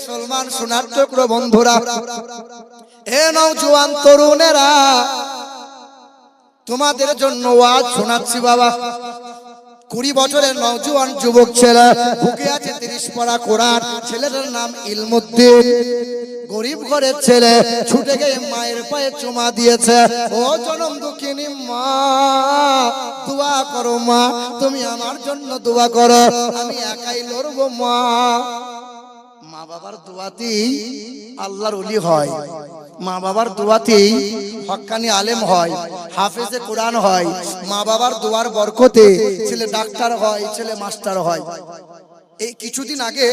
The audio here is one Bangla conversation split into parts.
মুসলমান সোনার টুকরো বন্ধুরা, এ নওজোয়ান তরুণেরা, তোমাদের জন্য ওয়াজ শোনাচ্ছি বাবা। 20 বছরের নওজোয়ান যুবক ছেলে, বুকে আছে 30 পারা কোরআন। ছেলেটার নাম ইলমুদ্দিন। গরিব ঘরের ছেলে, ছুটে গিয়ে মায়ের পায়ে চুমা দিয়েছে। ও জনম দুঃখিনী মা, দোয়া করো মা, তুমি আমার জন্য দোয়া করো, আমি একাই লড়বো মা। মা বাবার দোয়াতেই আল্লাহর ওলি হয়, মা বাবার দোয়াতেই হক্কানি আলেম হয়, হাফেজে কোরআন হয়। মা বাবার দোয়ার বরকতে ছেলে ডাক্তার হয়, ছেলে মাস্টার হয়। এই কিছুদিন আগে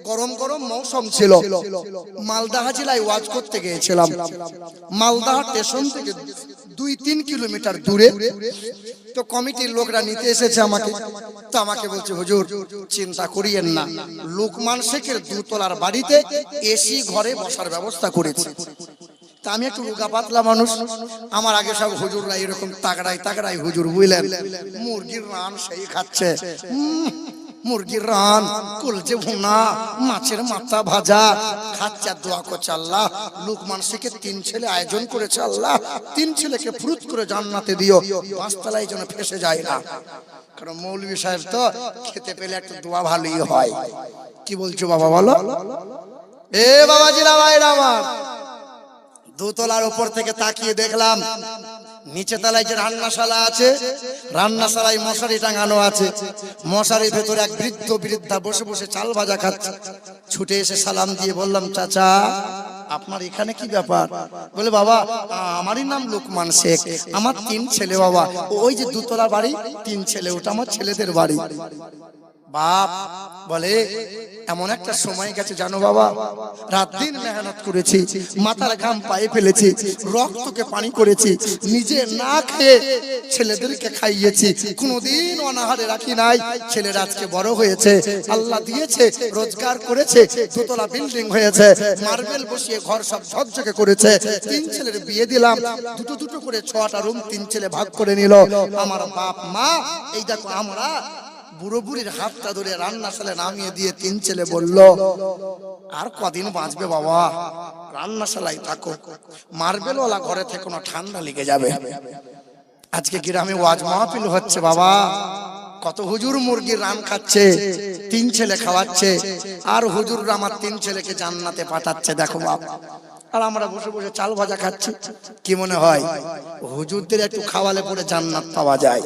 গরম গরম মৌসুম ছিল, মালদাহা জেলায় ওয়াজ করতে গিয়েছিলাম। মালদাহা স্টেশন থেকে 2-3 কিলোমিটার দূরে। তো কমিটির লোকরা নিতে এসেছে আমাকে। তো আমাকে বলছে, হুজুর চিন্তা করিয়েন না, লোকমান শেখের 2 তলার বাড়িতে এসি ঘরে বসার ব্যবস্থা করেছি। তা আমি একটু রোগা পাতলা মানুষ, আমার আগে সব হুজুররা এরকম তাগড়াই হুজুর, বুঝলেন, মুরগির রান সেই খাচ্ছে, মুরগির রান, কুলচে ভুনা, মাছের মাথা ভাজা খাচ্ছে। আর দোয়া করছে, আল্লাহ লোকমান শেখের 3 ছেলে আয়োজন করেছে, আল্লাহ 3 ছেলেকে ফুরুত করে জান্নাতে দিও, 5 তলায় যেন ফেসে যায় না। কারণ মৌলভী সাহেব তো খেতে পেলে একটু দোয়া ভালোই হয়। কি বলছো বাবা বলো? এ বাবাজিরা, ভাইরা আমার, 2 তলার উপর থেকে তাকিয়ে দেখলাম নিচে তলায় যে রান্নাশালা আছে, রান্নাশালায় মশারি টাঙানো আছে। মশারির ভেতরে এক বৃদ্ধ বৃদ্ধা বসে বসে চাল ভাজা খাচ্ছে। ছুটে এসে সালাম দিয়ে বললাম, চাচা আপনার এখানে কি ব্যাপার? বলে, বাবা আমারই নাম লোকমান শেখ, আমার 3 ছেলে বাবা। ওই যে 2 তলা বাড়ি, 3 ছেলে, ওটা আমার ছেলেদের বাড়ি। বাপ বলে, এমন একটা সময় গেছে জানো বাবা, রাত দিন মেহনত করেছি, মাথার ঘাম পায়ে ফেলেছি, রক্তকে পানি করেছি, নিজে না খেয়ে ছেলেদেরকে খাইয়েছি, কোনোদিন অনাহারে রাখি নাই। ছেলেরা আজকে বড় হয়েছে, আল্লাহ দিয়েছে, রোজগার করেছে, 2 তলা বিল্ডিং হয়েছে, মার্বেল বসিয়ে ঘর সব ঝকঝকে করেছে। 3 ছেলের বিয়ে দিলাম, দুটো করে 6টা রুম 3 ছেলে ভাগ করে নিল। আমার বাপ মা, এই দেখো আমরা বুড়ো বুড়ির হাতটা ধরে রান্নাশালে নামিয়ে দিয়ে 3 ছেলে বলল, আর কদিন বাঁচবে বাবা, রান্নাশালায় থাকো, মার্বেলওয়ালা ঘরে থেকে না ঠান্ডা লেগে যাবে। আজকে গ্রামে ওয়াজ মাহফিল হচ্ছে বাবা, কত হুজুর মুরগির রান খাচ্ছে, 3 ছেলে খাওয়াচ্ছে, আর হুজুররা আমার 3 ছেলেকে জান্নাতে পাঠাচ্ছে। দেখো বাপ, আর আমরা বসে বসে চাল ভাজা খাচ্ছি। কি মনে হয় হুজুরদের একটু খাওয়ালে পরে জান্নাত পাওয়া যায়?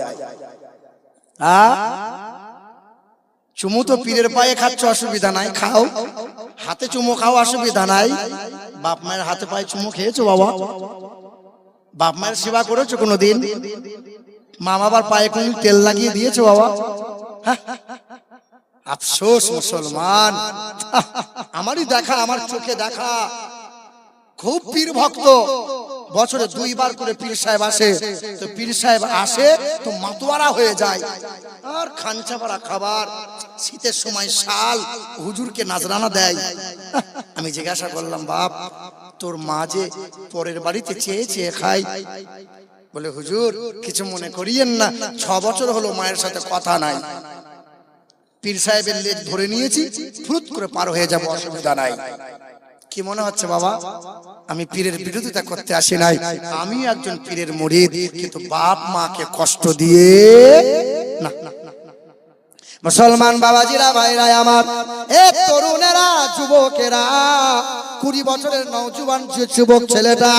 চুমু তো পীরের পায়ে খাচ্ছ, অসুবিধা নাই, খাও, হাতে চুমু খাও, অসুবিধা নাই। বাপ মায়ের হাতে পায়ে চুমু খেয়েছো বাবা? বাপ মায়ের সেবা করেছো কোনোদিন? মা বাবার পায়ে কোনদিন তেল লাগিয়ে দিয়েছো বাবা? আফসোস মুসলমান, আমারই দেখা, আমার চোখে দেখা খুব পীর ভক্ত, বছরে 2 বার করে পীর সাহেব আসে। তো পীর সাহেব আসে তো মাতোয়ারা হয়ে যায়, আর খাঞ্চা ভরা খাবার, শীতের সময় শাল, হুজুরকে নাজরানা দেয়। আমি জিজ্ঞাসা করলাম, বাপ তোর মা যে পরের বাড়িতে চেয়ে চেয়ে খাই? বলে, হুজুর কিছু মনে করিয়েন না, 6 বছর হলো মায়ের সাথে কথা নাই, পীর সাহেবের লেজ ধরে নিয়েছি, ফুরুত করে পার হয়ে যাব, অসুবিধা নাই। কি মনে হচ্ছে বাবা, আমি পীরের বিরোধিতা করতে আসি নাই, আমি একজন পীরের মুরিদ, কিন্তু বাপ মাকে কষ্ট দিয়ে না। মুসলমান বাবাজিরা, ভাইরা আমার, এ তরুণেরা, যুবকেরা, 20 বছরের নওজোয়ান যুবক ছেলেটা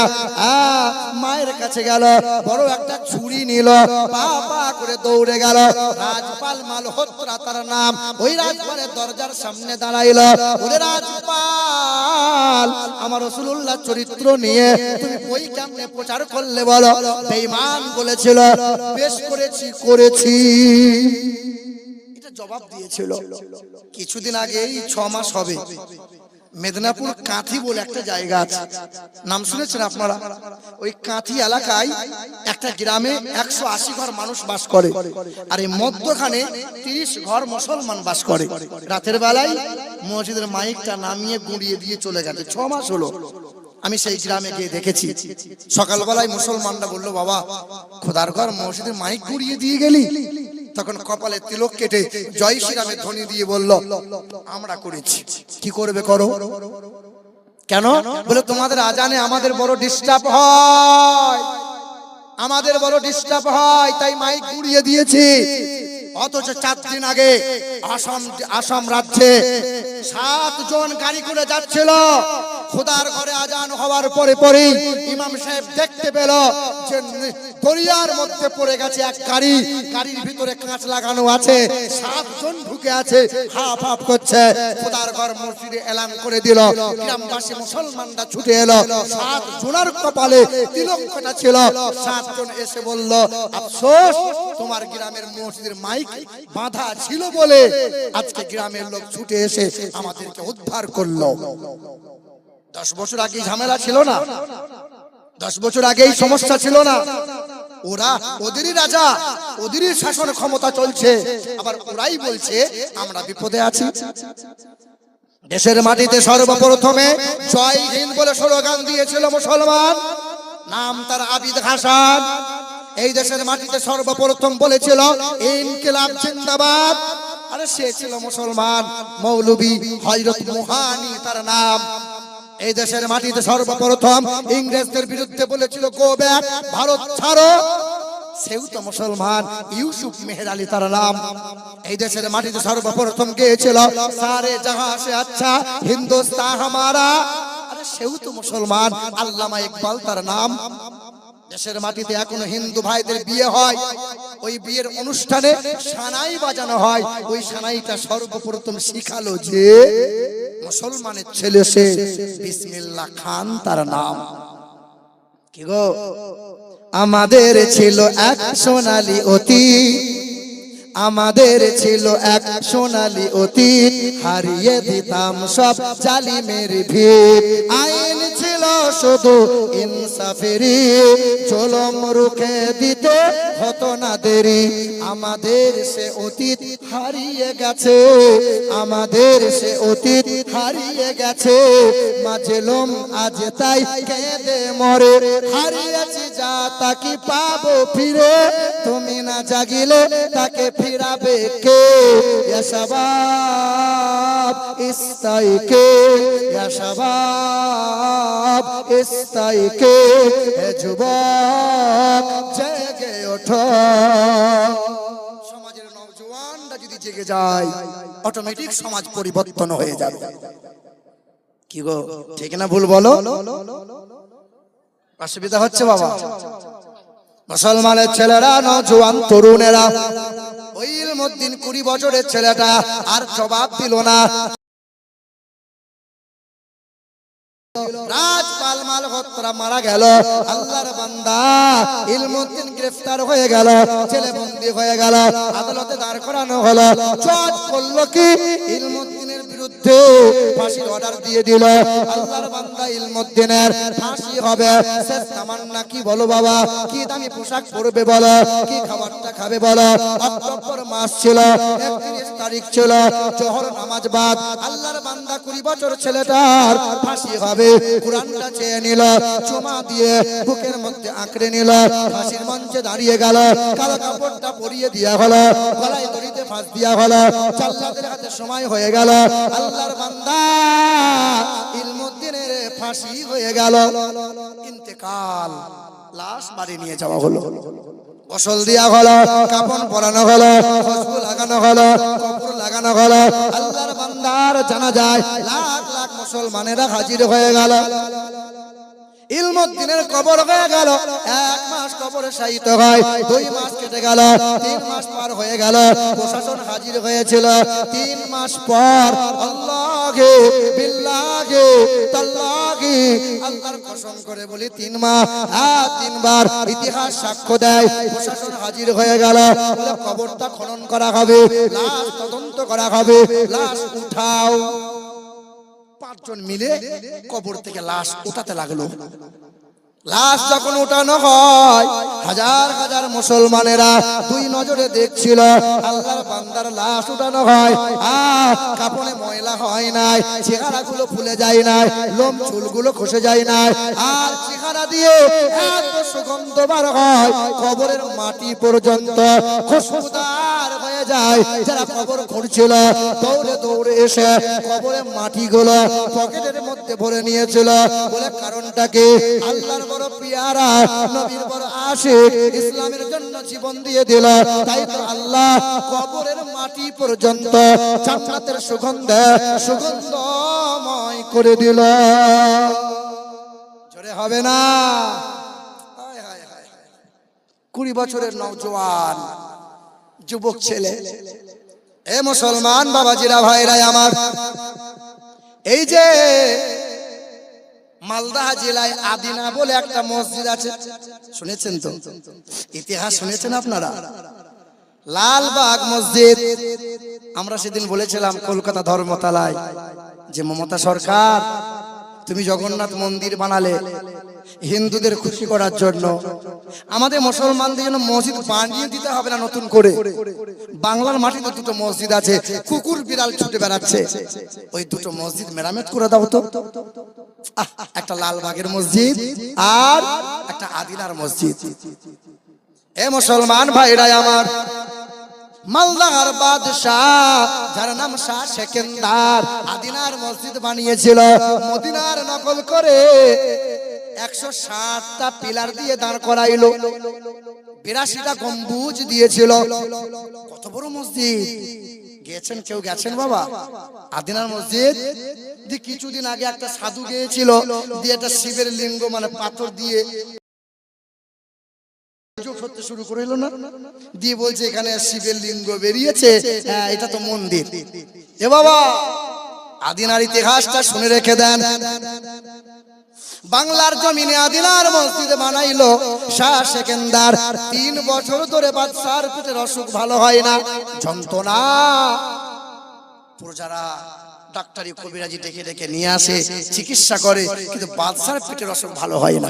মায়ের কাছে গেল, বড় একটা ছুরি নিল, পা পা করে দৌড়ে গেল। রাজপাল মালহোত্রা তার নাম। ওই রাজপালের দরজার সামনে দাঁড়াইল, বলে, রাজপাল আমার রাসূলুল্লাহ চরিত্র নিয়ে তুমি বই কেমনে প্রচার করলে বলো? বেঈমান বলেছিল, বেশ করেছি। জবাব দিয়েছিল। কিছুদিন আগে, 6 মাস হবে, মেদিনীপুর কাঁথি বলে একটা জায়গা আছে, নাম শুনেছেন আপনারা? ওই কাঁথি এলাকায় একটা গ্রামে 180 ঘর মানুষ বাস করে, আর এই মধ্যখানে 30 ঘর মুসলমান বাস করে। রাতের বেলায় মসজিদের মাইকটা নামিয়ে গুঁড়িয়ে দিয়ে চলে গেছে, 6 মাস হলো। আমি সেই গ্রামে গিয়ে দেখেছি, সকালবেলায় মুসলমানরা বললো, বাবা খোদার ঘর মসজিদের মাইক গুঁড়িয়ে দিয়ে গেলি? তখন কপালে তিলক কেটে জয় শ্রীরামের ধ্বনি দিয়ে বলল, আমরা করেছি, কি করবে করো। কেন বলে, তোমাদের আজানে আমাদের বড় ডিস্টার্ব হয়, আমাদের বড় ডিস্টার্ব হয়, তাই মাইক ঘুরিয়ে দিয়েছি। অথচ 4 দিন আগে আসাম রাজ্যে 7 জন গাড়ি করে যাচ্ছিল, খোদার ঘরে আজান হওয়ার পরে পরেই ইমাম সাহেব দেখতে পেল যে দরিয়ার মধ্যে পড়ে গেছে এক গাড়ি, গাড়ির ভিতরে কাঁচ লাগানো আছে, 7 জন ঢুকে আছে, হাফ হাফ করছে। খোদার ঘর মসজিদে এলান করে দিল, গ্রামবাসী মুসলমানরা ছুটে এলো, 7 জনের কপালে তিলক কাটা ছিল। 7 জন এসে বলল, আফসোস তোমার গ্রামের মসজিদের মাইক বাঁধা ছিল বলে আজকে গ্রামের লোক ছুটে এসে আমাদেরকে উদ্ধার করলো। 10 বছর আগে ঝামেলা ছিল না, 10 বছর আগে এই সমস্যা ছিল না। ওরা ওদেরই রাজা, ওদেরই শাসন ক্ষমতা চলছে, আবার ওরাই বলছে আমরা বিপদে আছি। দেশের মাটিতে সর্বপ্রথমে জয় হিন্দ বলে স্লোগান দিয়েছিল মুসলমান, নাম তার আবিদ হাসান। এই দেশের মাটিতে সর্বপ্রথম বলেছিল ইনকিলাব জিন্দাবাদ, আরে সে ছিল মুসলমান, মৌলভী হযরত মুহানি তার নাম। এই দেশের মাটিতে সর্বপ্রথম ইংরেজদের বিরুদ্ধে বলেছিল গো ব্যাক, ভারত ছাড়ো, সেও তো মুসলমান, ইউসুফ মেহের আলী তার নাম। এই দেশের মাটিতে সর্বপ্রথম গিয়েছিল সারে জাহাঁ সে আচ্ছা হিন্দুস্তান হামারা, আরে সেও তো মুসলমান, আল্লামা ইকবাল তার নাম। দেশের মাটিতে এখনো হিন্দু ভাইদের বিয়ে হয়, ওই বিয়ের অনুষ্ঠানে সানাই বাজানো হয়, ওই সানাইটা সর্বপ্রথম শিখালো যে মুসলমানের ছেলে, সে বিসমিল্লাহ খান তার নাম। কি গো, আমাদের ছিল এক সোনালী অতীত, আমাদের ছিল এক সোনালী অতীত, হারিয়ে দিতাম সব জালিমের ভিত। আইন ছিল শুধু ইনসাফেরই, জুলুম রুখে দিতে হতো না দেরি। আমাদের সে অতীত হারিয়ে গেছে, আমাদের সে অতীত হারিয়ে গেছে, মাজলুম আজ তাই কেঁদে মরে। হারিয়েছি যা তাকে পাবো ফিরে, তুমি না জাগিলে তাকে ফিরাবে কে। ইয়া শাবাব ইস্তাইকে, ইয়া শাবাব ইস্তাইকে, হে যুবক জেগে ওঠো। সমাজের নওজওয়ানরা যদি জেগে যায়, অটোমেটিক সমাজ পরিবর্তন হয়ে যাবে। কি গো, ঠিক না ভুল বলো? অসুবিধা হচ্ছে বাবা? মুসলমানের ছেলেরা, নওজওয়ান তরুণেরা, ওই ইলমুদ্দিন 20 বছরের ছেলেটা আর জবাব দিল না। রাজপাল মালহোত্রা মারা গেল, আল্লাহর বান্দা ইলমুদ্দিন গ্রেফতার হয়ে গেল, ছেলে বন্দী হয়ে গেল, আদালতে দাঁড় করানো হলো। জজ করলো কি, ইলমুদ্দিনের বিরুদ্ধে ফাঁসির অর্ডার দিয়ে দিল। আল্লাহর বান্দা ইলমুদ্দিনের ফাঁসি হবে। শেষ তামান্না কি বলো বাবা? কি দামি পোশাক পরবে বলো, কি খাবারটা খাবে বলো? অক্টোবর মাস ছিল, 31 তারিখ ছিল, জোহর নামাজ বাদ। আল্লাহর বান্দা 20 বছর ছেলেটার ফাঁসি হবে। কুরআনটা চেয়ে নিল, চুমা দিয়ে বুকের মধ্যে আঁকড়ে নিল, ফাঁসির মঞ্চে দাঁড়িয়ে গেল। কালো কাপড়টা পরিয়ে দেয়া হলো, গলায় দড়িতে ফাঁস দেয়া হলো, জাল্লাদের হাতে সময় হয়ে গেল। আল্লাহর বান্দা ইলমুদ্দিনের ফাঁসি হয়ে গেল, ইন্তেকাল। লাশ বাড়ি নিয়ে যাওয়া হলো, গোসল দেয়া হলো, কাফন পরানো হলো, খুশবু লাগানো হলো, কপর লাগানো হলো। আল্লাহর বান্দার জানাজায় লাখ লাখ মুসলমানেরা হাজির হয়ে গেল। ইলমুদ্দিনের কবর হয়ে গেল, 1 মাস কবরে শায়িত হয়, 2 মাস কেটে গেল, 3 মাস পার হয়ে গেল, প্রশাসন হাজির হয়েছিল। 3 মাস পর আল্লাহে বিল্লাহে তাল্লাহি, আল্লাহর কসম করে বলি 3 মাস, 3 বার ইতিহাস সাক্ষ্য দেয়, প্রশাসন হাজির হয়ে গেল। বলে কবরটা খনন করা হবে, লাশ তদন্ত করা হবে, লাশ উঠাও। 5 জন মিলে কবর থেকে লাশ উঠাতে লাগলো। লাশ যখন উঠানো হয়, হাজার হাজার মুসলমানেরা 2 নজরে দেখছিল। আল্লাহর বান্দার লাশ উঠানো হয়, কাপড়ে ময়লা হয় নাই, চেহারাগুলো ফুলে যায় নাই, লোম চুলগুলো খসে যায় নাই, আর চেহারা দিয়ে এত সুগন্ধ বার হয়, কবরের মাটি পর্যন্ত খুশবুদার যায় যারা কবর খুঁড়ছিল দৌড়ে দৌড়ে এসে কবরে মাটিগুলো পকেটের মধ্যে ভরে নিয়েছিল। বলে কারণটা কি? আল্লাহর বড় পিয়ারা, নবীর বড় আশিক, ইসলামের জন্য জীবন দিয়ে দিল, তাই তো আল্লাহ কবরের মাটি পর্যন্ত জান্নাতের সুগন্ধময় করে দিল। জোরে হবে না? 20 বছরের নওজোয়ান যুবক ছেলে, এ মুসলমান বাবাজিরা ভাইরা আমার, এই যে মালদা জেলায় আদিনা বলে একটা মসজিদ আছে, শুনেছেন তো? ইতিহাস শুনেছেন আপনারা? লালবাগ মসজিদ। আমরা সেদিন বলেছিলাম কলকাতা ধর্মতলায় যে মমতা সরকার তুমি জগন্নাথ মন্দির বানালে হিন্দুদের খুশি করার জন্য, আমাদের মুসলমানদের জন্য মসজিদ বানিয়ে দিতে হবে না নতুন করে? বাংলার মাটিতে দুটো মসজিদ আছে, কুকুর বিড়াল ছুটে বেড়াচ্ছে, ওই দুটো মসজিদ মেরামত করে দাও তো। একটা লালবাগের মসজিদ আর একটা আদিনার মসজিদ। এ মুসলমান ভাইরা আমার, মালদার বাদশাহ যার নাম শাহ সেকেন্দার আদিনার মসজিদ বানিয়েছিল। মদিনার নকল করে 160টা পিলার দিয়ে দাঁড় করাইলো, 82টা গম্বুজ দিয়েছিল। কত বড় মসজিদ! গেছেন কেউ? গেছেন বাবা আদিনার মসজিদ? কিছুদিন আগে একটা সাধু গিয়েছিল, দিয়ে একটা শিবের লিঙ্গ মানে পাথর দিয়ে শুরু করিল না, দিয়ে বলছে এখানে শিবের লিঙ্গ বেরিয়েছে, হ্যাঁ এটা তো মন্দির। এ বাবা, আদিনার ইতিহাসটা শুনে রেখে দেন। বাংলার জমিনে আদিনার মসজিদ বানাইলো শাহ সেকেন্দার। 3 বছর ধরে বাদশার পেটের অসুখ ভালো হয় না, যন্ত্রণা। প্রজারা ডাক্তারি কবিরাজি ডেকে ডেকে নিয়ে আসে, চিকিৎসা করে, কিন্তু বাদশার পেটের অসুখ ভালো হয় না।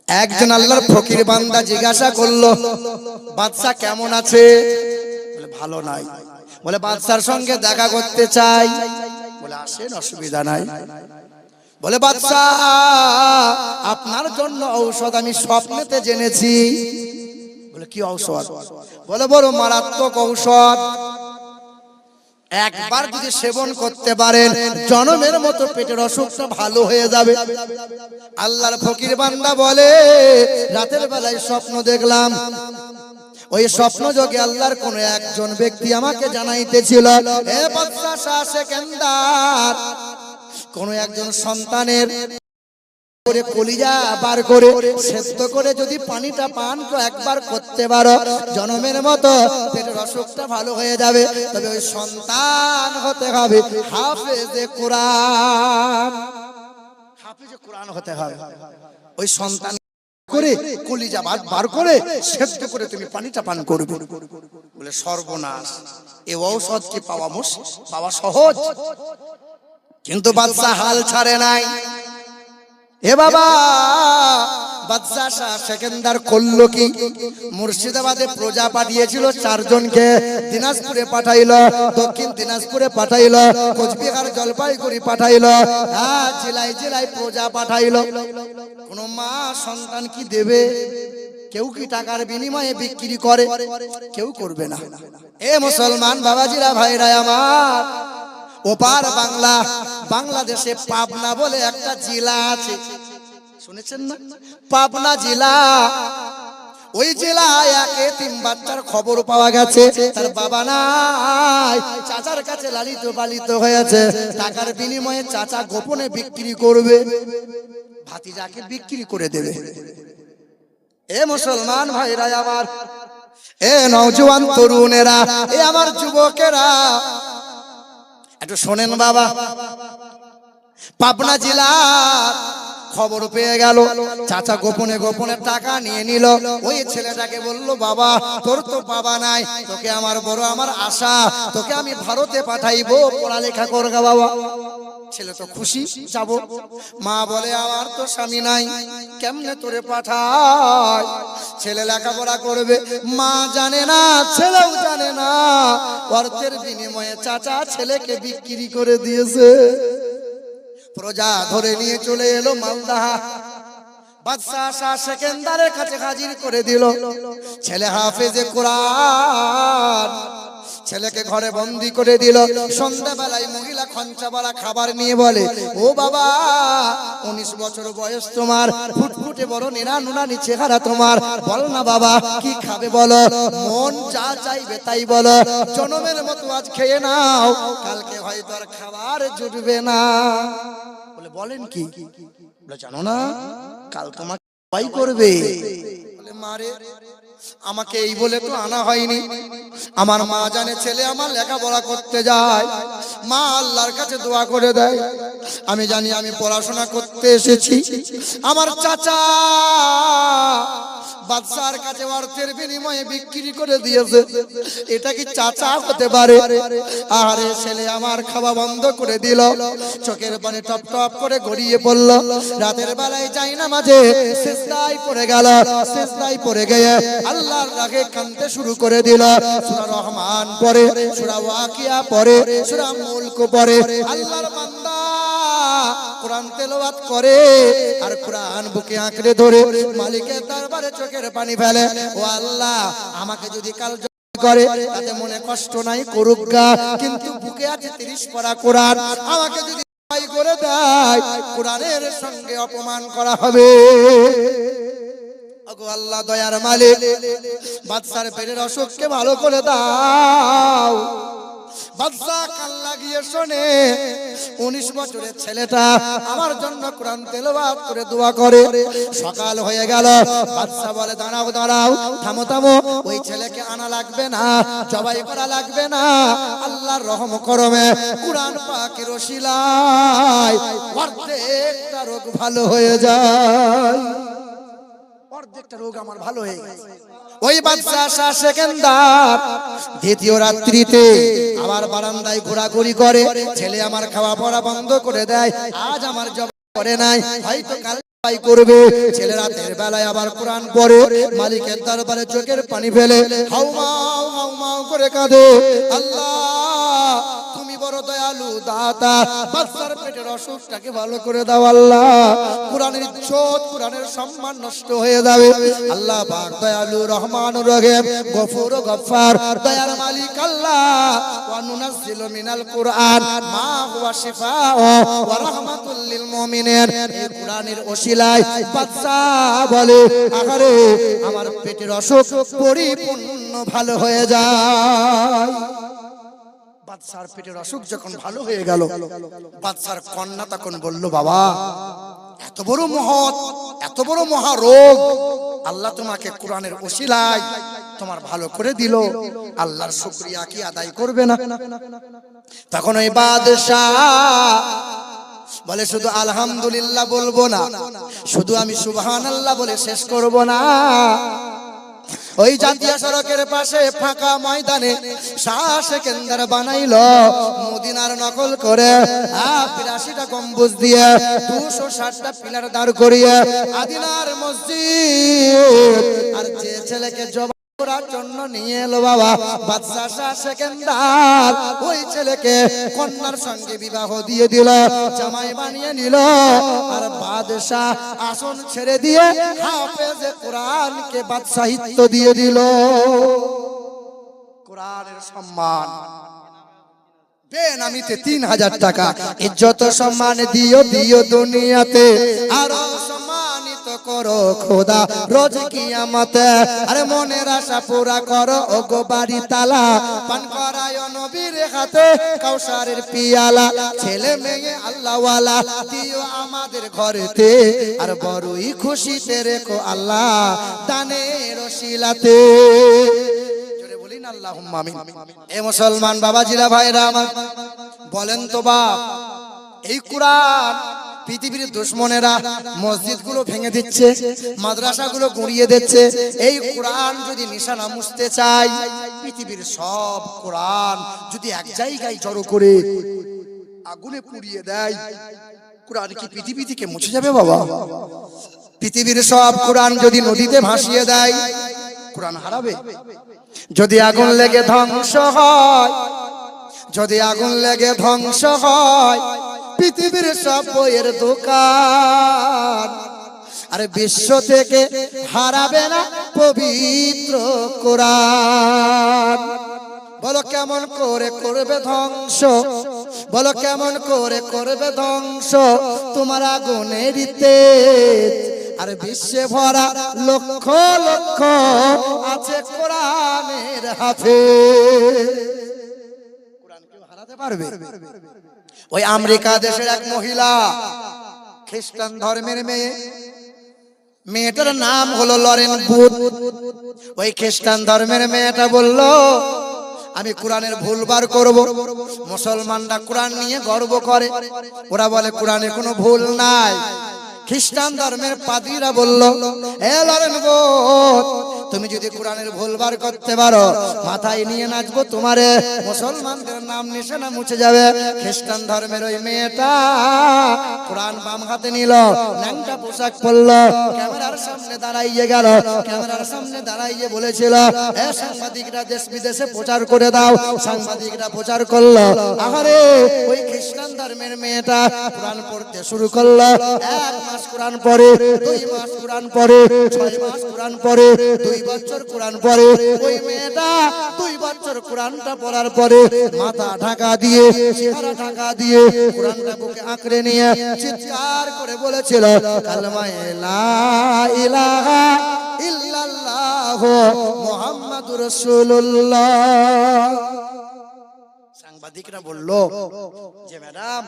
একজন আল্লাহর ফকির বান্দা জিজ্ঞাসা করলো, বাদশা কেমন আছে? বলে ভালো নাই। বলে বাদশার সঙ্গে দেখা করতে চাই। বলে আসেন, অসুবিধা নাই। বলে বাদশা, আপনার জন্য ঔষধ আমি স্বপ্নেতে জেনেছি। বলে কি ঔষধ? বলে বড় মারাত্মক ঔষধ, একবার যদি সেবন করতে পারেন জনমের মতো পেটের অসুখটা ভালো হয়ে যাবে। আল্লাহর ফকির বান্দা বলে, রাতের বেলায় স্বপ্ন দেখলাম, ওই স্বপ্ন যোগে আল্লাহর কোন একজন ব্যক্তি আমাকে জানাইতেছিল, হে বাদশা শাহ সেকেন্দার, কোন একজন সন্তানের করে কলিজা বার করে সেদ্ধ করে যদি পানিটা পান একবার করতে পারো জনমের মতো পেটের অসুখটা ভালো হয়ে যাবে। তবে ওই সন্তান হতে হবে হাফেজে কোরআন। হাফেজে কোরআন হতে হবে। ওই সন্তান করে কলিজা বার করে সেদ্ধ করে তুমি পানিটা পান করবে। বলে সর্বনাশ, এই ঔষধ কি পাওয়া সহজ? কিন্তু বাদশা হাল ছাড়ে নাই। এ বাবা, বাদশা শাহ সেকেন্দার করলো কি? মুর্শিদাবাদে প্রজা পাঠিয়েছিল 4 জনকে, দিনাজপুরে পাঠাইলো, দক্ষিণ দিনাজপুরে পাঠাইলো, কোচবিহার জলপাইগুড়ি পাঠাইলো, জেলায় জেলায় প্রজা পাঠাইলো। কোন মা সন্তান কি দেবে? কেউ কি টাকার বিনিময়ে বিক্রি করে? কেউ করবে না। এ মুসলমান বাবাজিরা ভাইরা আমার, ওপার বাংলাদেশে পাবনা বলে একটা জেলা আছে, শুনেছেন না? পাবনা জেলা। ওই জেলায় এক এতিম বাচ্চার খবর পাওয়া গেছে, তার বাবা নাই, চাচার কাছে লালিত পালিত হয়েছে। টাকার বিনিময়ে চাচা গোপনে বিক্রি করবে, ভাতিজাকে বিক্রি করে দেবে। এ মুসলমান ভাইরা আমার, এ নওজোয়ান তরুণেরা, এ আমার যুবকেরা, একটু শোনেন বাবা। পাবনা জেলা খবর পেয়ে গেল, চাচা গোপনে গোপনে টাকা নিয়ে নিল। ওই ছেলেটাকে বলল, বাবা তোর তো বাবা নাই, তোকে আমার বড় আমার আশা, তোকে আমি ভারতে পাঠাইবো, পড়ালেখা করগা বাবা। ছেলে তো খুশি, যাব। মা বলে, আমার তো স্বামী নাই, কেমনে তোরে পাঠাই? ছেলে লেখাপড়া করবে, মা জানে না, ছেলেও জানে না, অর্থের বিনিময়ে চাচা ছেলেকে বিক্রি করে দিয়েছে। প্রজা ধরে নিয়ে চলে এলো মালদা। বাদশা শাহ সেকেন্দারের কাছে হাজির করে দিল। ছেলে হাফেজে কোরআন, ছেলেকে ঘরে বন্দি করে দিল। সন্ধ্যাবেলায় মহিলা খঞ্চাওয়ালা খাবার নিয়ে বলে, ও বাবা 19 বছর বয়স তোমার, ফুটফুটে বড় নেনা নুনানি চেহারা তোমার, বল না বাবা কি খাবে বলো, মন যা চাইবে তাই বলো, জনমের মতো আজ খেয়ে নাও, কালকে হয়তো আর খাবার জুটবে না। বলে বলেন কি? বলে জানো না কাল তোমাকে সবাই করবে। বলে মারে আমাকে এই বলে তো আনা হয়নি, আমার মা জানে ছেলে আমার লেখাপড়া করতে যায়, মা আল্লাহর কাছে দোয়া করে দেয়, আমি জানি আমি পড়াশোনা করতে এসেছি। আমার চাচা বাদশার কাছে অর্থের বিনিময়ে বিক্রি করে দিয়েছে, এটা কি চাচা হতে পারে? আরে ছেলে আমার খাওয়া বন্ধ করে দিল, চোখের পানি টপ টপ করে গড়িয়ে পড়ল। রাতের বেলায় যাই না মাঝে সিজদায় পড়ে গেল, সিজদায় পড়ে গিয়ে আল্লাহর রাগে কাঁদতে শুরু করে দিল। সূরা রহমান পড়ে, সূরা ওয়াকিয়া পড়ে, সূরা মুলক পড়ে। আল্লাহর বান্দা কোরআন তেলাওয়াত করে আর কোরআন বুকে আঁকড়ে ধরে মালিকের দরবারে চোখের পানি ফেলে, ও আল্লাহ আমাকে যদি কাল করে তাতে মনে কষ্ট নাই করুক গা, কিন্তু বুকে আছে 30 পারা কোরআন, আমাকে যদি ভয় করে দেয় কোরআনের সঙ্গে অপমান করা হবে। ওগো আল্লাহ দয়ার মালিক, বাদশার পেটের অসুখকে ভালো করে দাও। বাদশা কান লাগিয়ে শোনে 19 বছরের ছেলেটা আমার জন্য কোরআন তেলাওয়াত করে দোয়া করে। সকাল হয়ে গেল, বাদশা বলে দাঁড়াও দাঁড়াও, থামো থামো, ওই ছেলেকে আনা লাগবে না, জবাই করা লাগবে না, আল্লাহর রহম করমে কোরআন পাকের ওসিলায় অর্ধেকটা রোগ ভালো হয়ে যায়, অর্ধেকটা রোগ আমার ভালো হয়ে গেছে। ওই বাদশা শাহ সেকেন্দার দ্বিতীয় রাত্রিতে আবার বারান্দায় ঘোরাঘুরি করে, ছেলে আমার খাওয়া পড়া বন্ধ করে দেয়, আজ আমার জবাই করে নাই, হয়তো কাল জবাই করবে। ছেলে রাতের বেলায় আবার কোরআন পড়ে, মালিকের দরবারে চোখের পানি ফেলে হাউমাউ হাউমাউ করে কাঁদে, আল্লাহ তুমি বড় দয়ালু দাতা, বাদশার পেটের অসুখটাকে ভালো করে দাও আল্লাহ, কোরআনের ইজ্জত কোরআনের সম্মান নষ্ট হয়ে যাবে। আল্লাহ পাক দয়ালু রহমানুর রহিম গফুর গফফার, দয়ার মালিক আল্লাহ, ওয়া নুনাজ্জিলু মিনাল কুরআন মা হুয়া শিফাউ ওয়া রাহমাতুল লিল মুমিনিন। এই কোরআনের ওসিলায় বাদশা বলে আহারে আমার পেটের অসুখ পরিপূর্ণ ভালো হয়ে যায়। বাদশার পেটের অসুখ যখন ভালো হয়ে গেল, বাদশার কন্যা তখন বলল, বাবা এত বড় মহৎ, এত বড় মহারোগ আল্লাহ তোমাকে কোরআনের ওসিলায় তোমার ভালো করে দিল, আল্লাহর শুকরিয়া কি আদায় করবে না? তখন ওই বাদশা বলে শুধু আলহামদুলিল্লাহ বলবো না, শুধু আমি সুবহানাল্লাহ বলে শেষ করব না। ওই জাতীয় সড়কের পাশে ফাঁকা ময়দানে শাহ সেকেন্দার বানাইলো মদিনার নকল করে ৮২টা গম্বুজ দিয়ে ২৬০টা পিলার দাঁড় করিয়ে আদিনার মসজিদ। আর যে ছেলেকে জবাই করার জন্য নিয়ে এলো বাবা বাদশা শাহ সেকেন্দার, ওই ছেলেকে কন্যার সঙ্গে বিবাহ দিয়ে দিল, জামাই বানিয়ে নিল। আর বাদশা আসন ছেড়ে দিয়ে হাফেজে কোরআনকে বাদশাহিত্ব দিয়ে দিল। কোরআনের সম্মান বেনামিতে ৩০০০ টাকা, ইজ্জত সম্মান দিও দিও দুনিয়াতে, আর সম্মানিত করো খোদা রোজ কিয়ামতে। আরে মনের আশা পুরা করো ওগো বাড়ি তালা, পান করায় নবীর হাতে কাউসারের পিয়ালা। ছেলে মেয়ে আল্লাহওয়ালা দিও আমাদের ঘরেতে, আর বড়ই খুশিতে রেখো আল্লাহ দানের ওসিলাতে। আল্লাহুম্মা আমিন। এ মুসলমান বাবাজিরা ভাইরা আমার, বলেন তো বাপ, এই কোরআন পৃথিবীর দুশমনেরা মসজিদগুলো ভেঙে দিচ্ছে, মাদ্রাসাগুলো গুঁড়িয়ে দিচ্ছে। এই কোরআন যদি নিশানা মুছতে চাই, পৃথিবীর সব কোরআন যদি এক জায়গায় জড়ো করে আগুনে পুড়িয়ে দেয়, কোরআন কি পৃথিবী থেকে মুছে যাবে বাবা? পৃথিবীর সব কোরআন যদি নদীতে ভাসিয়ে দেয়, কোরআন হারাবে? যদি আগুন লেগে ধ্বংস হয়, যদি আগুন লেগে ধ্বংস হয় পৃথিবীর সব বইয়ের দোকান, আরে বিশ্ব থেকে হারাবে না পবিত্র কোরআন। বলো কেমন করে করবে ধ্বংস, বলো কেমন করে করবে ধ্বংস তোমার আগুনের তেজ। আর বিশ্বে ভরা লক্ষ লক্ষ আছে কোরআনের হাফেজ। কোরআন কেউ হারাতে পারবে? ওই আমেরিকা দেশের এক মহিলা, খ্রিস্টান ধর্মের মেয়ে, মেয়েটার নাম হলো লরেন বুথ। ওই খ্রিস্টান ধর্মের মেয়েটা বলল আমি কোরআনের ভুলবার করব। মুসলমানরা কোরআন নিয়ে গর্ব করে, ওরা বলে কোরআনে কোনো ভুল নাই। খ্রিস্টান ধর্মের পাদ্রীরা বলল এ লরেন বুথ, তুমি যদি কোরআনের ভুলবার করতে পারো মাথায় নিয়ে নাচবো তোমারে, মুসলমানদের নাম নিশানা মুছে যাবে। খ্রিস্টান ধর্মের ওই মেয়েটা কোরআন বাম হাতে নিল, ন্যাংটা পোশাক পরলো, ক্যামেরার সামনে দাঁড়াইয়ে গেল। ক্যামেরার সামনে দাঁড়াইয়ে বলেছিল এ সাংবাদিকরা দেশ বিদেশে প্রচার করে দাও। সাংবাদিকরা প্রচার করলো। আহারে ওই খ্রিস্টান ধর্মের মেয়েটা কোরআন পড়তে শুরু করলো। 1 মাস কোরআন পড়ে, 2 মাস কোরআন পড়ে, 6 মাস কোরআন পড়ে, 2 বছর কোরআন পড়ে। ওই মেয়েটা 2 বছর কোরআনটা পড়ার পরে মাথা ঢাকা দিয়ে, চেহারা ঢাকা দিয়ে কোরআনটা বুকে আঁকড়ে নিয়ে চিৎকার করে বলেছিল কালেমা লা ইলাহা ইল্লাল্লাহ মুহাম্মাদুর রাসূলুল্লাহ। সাংবাদিকরা বলল যে ম্যাডাম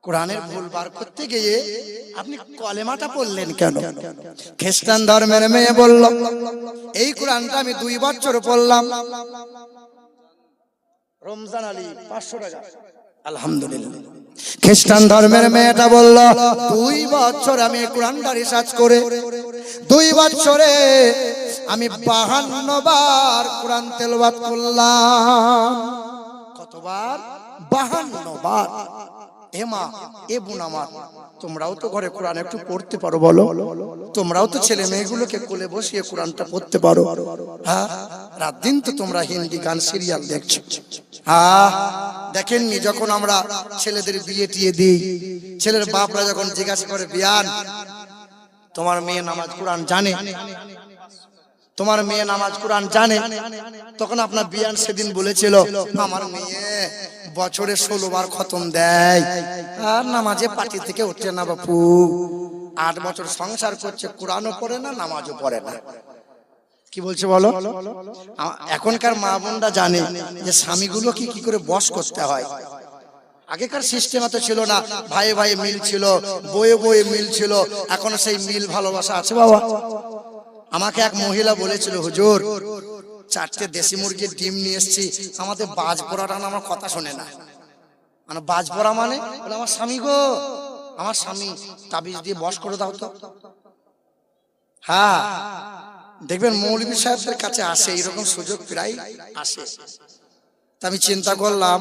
কোরআনের ভুল বার করতে গিয়ে আপনি কলেমাটা পড়লেন কেন? খ্রিস্টান ধর্মের মেয়ে বলল এই কোরআনটা আমি 2 বছর পড়লাম। রমজান আলী 500 টাকা, আলহামদুলিল্লাহ। খ্রিস্টান ধর্মের মেয়েটা বলল 2 বছর আমি কোরআনটা রিসার্চ করে 2 বছরে আমি 52 বার কোরআন তেলাওয়াত করলাম। কতবার? 52 বার। এ মা, এ বোন আমার, তোমরাও তো ঘরে কোরআন একটু পড়তে পারো বলো? তোমরাও তো ছেলে মেয়েগুলোকে কোলে বসিয়ে কোরআনটা পড়তে পারো? হ্যাঁ, রাত দিন তো তোমরা হিন্দি গান সিরিয়াল দেখছো। হ্যাঁ, দেখেননি যখন আমরা ছেলেদের বিয়ে টিয়ে দিই, ছেলের বাপরা যখন জিজ্ঞাসা করে বিয়ান তোমার মেয়ে নামাজ কোরআন জানে, তোমার মেয়ে নামাজ কোরআন জানে, তখন আপনার বিয়ান সেদিন বলেছিল আমার মেয়ে বছরে 16 বার খতম দেয় আর নামাজে পাটি থেকে ওঠে না বাপু। 8 বছর সংসার করছে, কোরআনও পড়ে না, নামাজও পড়ে না। কি বলছে বলো? এখনকার মা বোনরা জানে যে স্বামীগুলো কি করে বশ করতে হয়। আগেকার সিস্টেম এত ছিল না, ভাই ভাই মিল ছিল, বয়ে বয়ে মিল ছিল। এখন সেই মিল ভালোবাসা আছে বাবা? আমাকে এক মহিলা বলেছিল হুজুর 4টে দেশি মুরগির ডিম নিয়ে এসেছি, আমাদের বাজ পড়াটা না আমার কথা শোনে না। মানে বাজ পড়া মানে বলে আমার স্বামী গো, আমার স্বামী তাবিজ দিয়ে বশ করে দাও তো। হ্যাঁ, দেখবেন মৌলভী সাহেবদের কাছে আসে, এরকম সুযোগ প্রায় আসে। তা আমি চিন্তা করলাম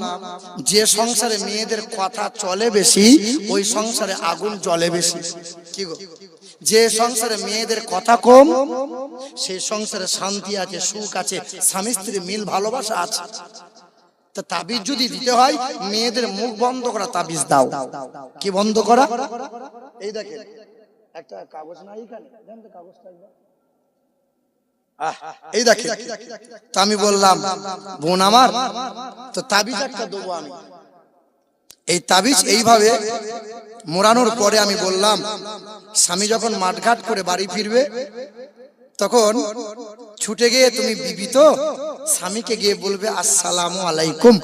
যে সংসারে মেয়েদের কথা চলে বেশি ওই সংসারে আগুন জ্বলে বেশি। কি গো? যে সংসারে মেয়েদের কথা কম সেই সংসারে শান্তি আছে, সুখ আছে, স্বামী স্ত্রী মিল ভালোবাসা আছে। তা তাবিজ যদি দিতে হয় মেয়েদের মুখ বন্ধ করা তাবিজ দাও। কি বন্ধ করা? এই দেখেন একটা কাগজ নাই এখানে, দেন তো কাগজটা। এই দেখেন। তো আমি বললাম বোন আমার, তো তাবিজ একটা দেবো আমি। এই তাবিজ এইভাবে মোড়ানোর পরে আমি বললাম স্বামী যখন মাঠঘাট করে বাড়ি ফিরবে তখন ছুটে গিয়ে তুমি বিবি তো স্বামীকে গিয়ে বলবে আসসালামু আলাইকুম,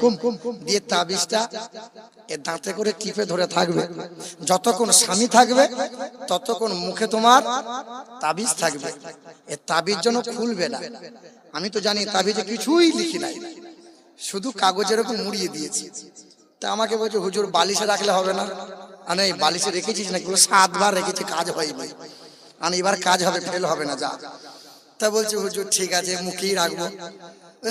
দিয়ে তাবিজটা এর দাঁতে করে টিপে ধরে থাকবে। যতক্ষণ স্বামী থাকবে ততক্ষণ মুখে তোমার তাবিজ থাকবে। এর তাবিজ যেন খুলবে না। আমি তো জানি তাবিজে কিছুই লিখি নাই, শুধু কাগজের উপর মুড়িয়ে দিয়েছি। তা আমাকে বলছে হুজুর বালিশে রাখলে হবে না? আরে বালিশে রেখেছিস নাকি? 7 বার রেখেছি, কাজ হয়নি। আর এবার কাজ হবে, ফেল হবে না, যা। তা বলছে হুজুর ঠিক আছে মুখেই রাখবো।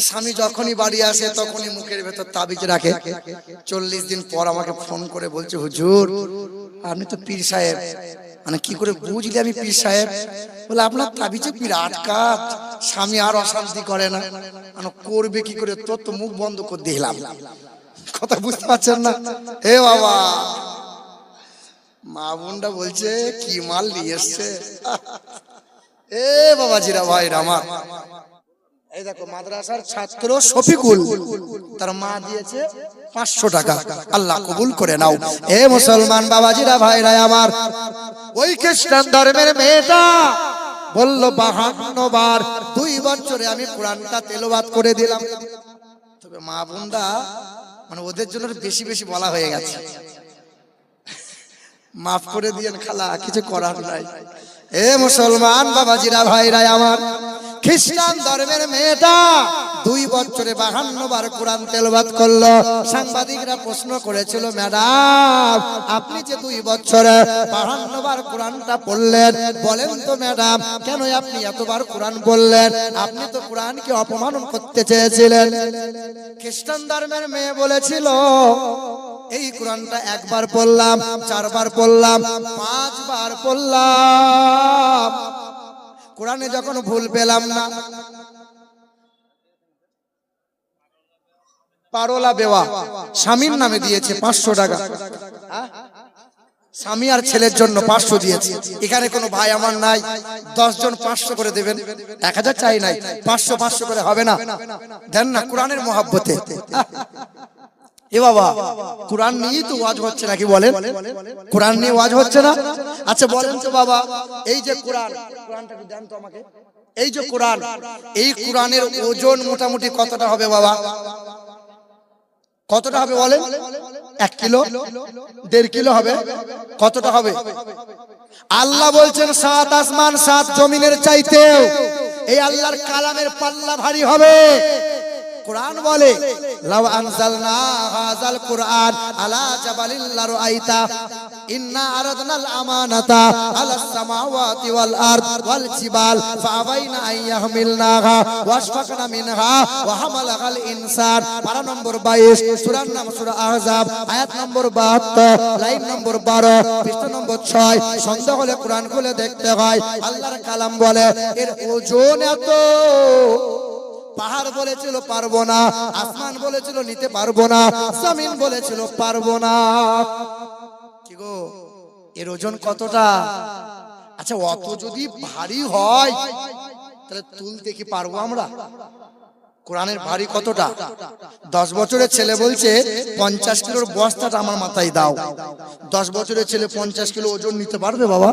স্বামী যখনই বাড়ি আসে তখনই মুখের ভেতর তাবিজ রাখে। 40 দিন পর আমাকে ফোন করে বলছে হুজুর আপনি তো পীর সাহেব। মানে কি করে বুঝলি আমি পীর সাহেব? বলে আপনার তাবিজে বিরাট কাজ, স্বামী আর অশান্তি করে না। মানে করবে কি করে? তোর তো মুখ বন্ধ করে দিলাম। কথা বুঝতে পারছেন না? হে বাবা, মা বোনটা বলছে কি মাল নিয়ে এসছে। এ বাবাজিরা ভাইরা আমার, এই দেখো মাদ্রাসার ছাত্র শফিকুল, তার মা দিয়েছে 500 টাকা। আল্লাহ কবুল করে নাও। এ মুসলমান বাবাজিরা ভাইরা আমার, ওই খ্রিস্টান ধর্মের মেয়েটা বলল 52 বার 2 বছরে আমি কোরআনটা তেলাওয়াত করে দিলাম। তবে মা বোনরা মানে ওদের জন্য বেশি বেশি বলা হয়ে গেছে, মাফ করে দিয়েন খালা, কিছু করার নাই। এ মুসলমান বাবাজিরা ভাইরা আমার, খ্রিস্টান ধর্মের মেয়েটা 2 বছরে 52 বার কোরআন তেলাওয়াত করলো। সাংবাদিকরা প্রশ্ন করেছিল, ম্যাডাম আপনি যে 2 বছরে 52 বার কোরআনটা পড়লেন, বলেন তো ম্যাডাম কেন আপনি এতবার কোরআন বললেন? আপনি তো কোরআনকে অপমান করতে চেয়েছিলেন। খ্রিস্টান ধর্মের মেয়ে বলেছিল, এই কোরআনটা একবার পড়লাম, 4 বার পড়লাম, 5 বার পড়লাম, কোরআনে যখন ভুল পেলাম না। পারোলা বেওয়া স্বামীর নামে দিয়েছে 500 টাকা। স্বামী আর ছেলের জন্য 500 দিয়েছে। এখানে কোনো ভাই আমার নাই, 10 জন 500 করে দেবেন। 1000 চাই নাই, 500 500 করে হবে না? দেন না কোরআনের মহব্বতে। এ বাবা, কোরআন নিয়ে তো ওয়াজ হচ্ছে নাকি বলেন? কোরআন নিয়ে ওয়াজ হচ্ছে না? আচ্ছা বলেন তো বাবা, এই যে কোরআন, কোরআনটা একটু দেন তো আমাকে। এই যে কোরআন, এই কোরআনের ওজন মোটামুটি কতটা হবে বাবা? কতটা হবে বলেন? 1 কিলো, 1.5 কিলো হবে? কতটা হবে? আল্লাহ বলছেন 7 আসমান 7 জমিনের চাইতেও এই আল্লাহর কালামের পাল্লা ভারী হবে। কোরআন বলে, লাউ আনজালনা হাযাল কুরআন আলা জাবালিল লারআইতা ইন্না আরাদনাল আমানাতা আলাস সামাওয়াতি ওয়াল আরদ ওয়াল জিবাল ফাআবাইনা আন ইয়াহমিলনাহা ওয়াশফাকনা মিনহা ওয়া হামালাহাল ইনসান। পারা নম্বর 22, সূরার নাম সূরা আহজাব, আয়াত নম্বর 72, লাইন নম্বর 12, পৃষ্ঠা নম্বর 6। সন্দেহ হলে কোরআন খুলে দেখতে হয়। আল্লাহর কালাম বলে এর ওজন এত। পাহাড় বলেছিল পারবো না, আসমান বলেছিল নিতে পারবো না, জমিন বলেছিল পারবো না। কি গো, এর ওজন কতটা? আচ্ছা অত যদি ভারী হয় তাহলে তুলতে কি পারবো আমরা? কোরআনের ভারী কতটা? 10 বছরের ছেলে বলছে 50 কিলোর বস্তাটা আমার মাথায় দাও। 10 বছরের ছেলে 50 কিলো ওজন নিতে পারবে বাবা?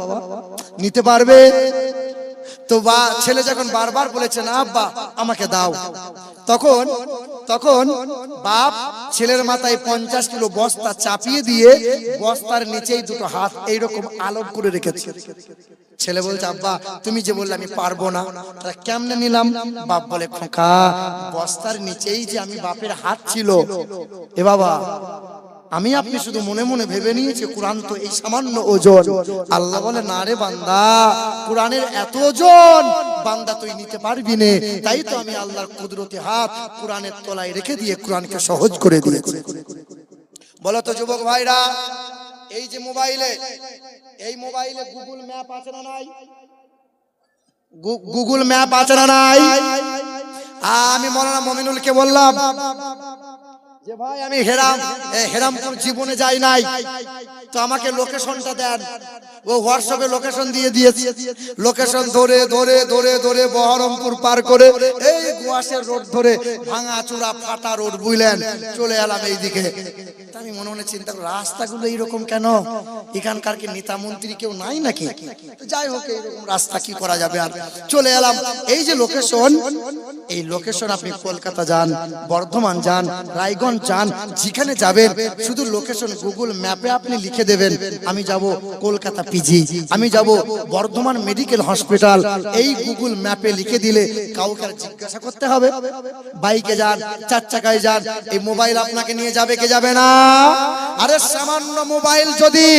নিতে পারবে? তো বা ছেলে যখন বারবার বলেছে না আব্বা আমাকে দাও, তখন বাপ ছেলের মাথায় 50 কিলো বস্তা চাপিয়ে দিয়ে বস্তার নিচেই দুটো হাত এইরকম আলোক করে রেখেছে। ছেলে বলছে আব্বা তুমি যে বললে আমি পারবো না, তা কেমনে নিলাম? বাপ বলে খোকা বস্তার নিচেই যে আমি বাপের হাত ছিল। এ বাবা, আমি আপনি শুধু মনে মনে ভেবে নিয়েছি কোরআন তো এই সামান্য ওজন। আল্লাহ বলে না রে বান্দা, কোরআনের এত ওজন বান্দা তুই নিতে পারবি না। তাই তো আমি আল্লাহর কুদরতি হাত কোরআনের তলায় রেখে দিয়ে কোরআনকে সহজ করে দিয়েছি। বলো তো যুবক ভাইরা, এই যে মোবাইলে, এই মোবাইলে গুগল ম্যাপ আছে না নাই? গুগল ম্যাপ আছে না নাই? আমি মাওলানা মমিনুলকে বললাম যে ভাই আমি হেরামপুর জীবনে যাই নাই, তো আমাকে লোকেশনটা দেন। ও হোয়াটসঅ্যাপে লোকেশন দিয়ে দিয়েছে। লোকেশন ধরে ধরে ধরে ধরে বহরমপুর পার করে এই গোয়াসের রোড ধরে ভাঙাচোরা ফাটা রোড বুঝলেন চলে এলাম এইদিকে। আমি মনে মনে চিন্তা করি রাস্তাগুলো এইরকম কেন? এখানকার কি নেতা মন্ত্রী কেউ নাই নাকি? যাই হোক এইরকম রাস্তা কি করা যাবে। আর চলে এলাম। এই যে লোকেশন, এই লোকেশন আপনি কলকাতা যান, বর্ধমান যান, রায়গঞ্জ যান, যেখানে যাবেন শুধু লোকেশন গুগল ম্যাপে আপনি লিখে দেবেন আমি যাব কলকাতা পিজি, আমি যাব বর্ধমান মেডিকেল হসপিটাল। এই গুগল ম্যাপে লিখে দিলে কাউকে আর জিজ্ঞাসা করতে হবে? বাইকে যান, 4 চাকায় যান, এই মোবাইল আপনাকে নিয়ে যাবে কে যাবে না? আরে সামান্য মোবাইল যদি